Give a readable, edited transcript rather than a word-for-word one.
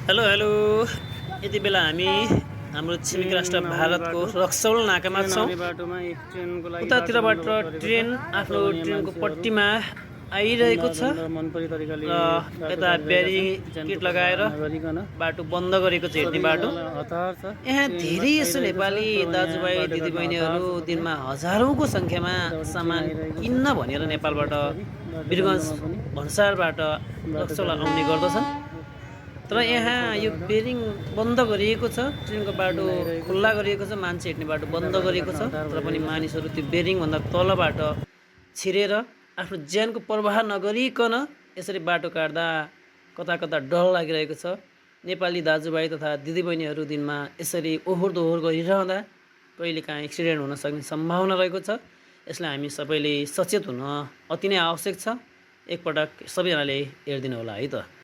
Hello hello. यति बेला हामी हाम्रो छिमेकी राष्ट्र भारतको रक्सौल नाकामा छौँ। उतातिरबाट ट्रेन आफ्नो ट्रेनको पट्टीमा आइरहेको छ र यता ब्यारिकेड लगाएर बाटो बन्द गरेको छ, हेर्ने बाटो। यहाँ धेरै यसो नेपाली दाजुभाइ दिदीबहिनीहरू दिनमा हजारौँको सङ्ख्यामा सामान किन्न भनेर नेपालबाट वीरगञ्ज भन्सारबाट रक्सौल आउने गर्दछन्। तर यहाँ यो बेरिङ बन्द गरिएको छ, ट्रेनको बाटो खुल्ला गरिएको छ, मान्छे हिँड्ने बाटो बन्द गरिएको छ। तर पनि मानिसहरू त्यो बेरिङभन्दा तलबाट छिरेर आफ्नो ज्यानको प्रवाह नगरिकन यसरी बाटो काट्दा कता कता डर लागिरहेको छ। नेपाली दाजुभाइ तथा दिदीबहिनीहरू दिनमा यसरी ओहोर दोहोर गरिरहँदा कहिलेकाहीँ एक्सिडेन्ट हुन सक्ने सम्भावना रहेको छ। यसलाई हामी सबैले सचेत हुन अति नै आवश्यक छ। एकपटक सबैजनाले हेरिदिनु होला है त।